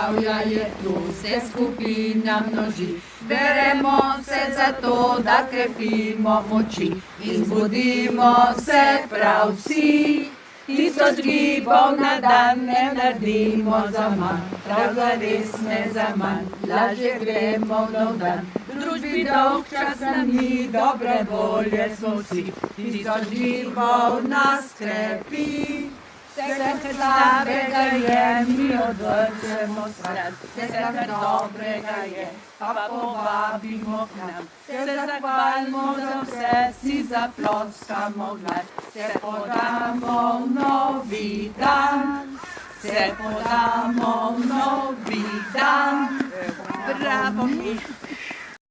zdravja je tu, se skupina množi. Beremo se zato, da krepimo moči in zbudimo se prav vsi. Tisoč gibov na dan ne naredimo za manj, prav zares ne za manj, lažje gremo v nov dan. V družbi dolg čas nam ni, dobre volje smo vsi, tisoč gibov nas krepi. Vse, kar slabega je, mi odvržemo stran, vse, kar dobrega je, pa povabimo k nam. Se zahvalimo za vse, si zaploskamo v glas, se podamo v novi dan, se podamo v novi dan. Bravo mi!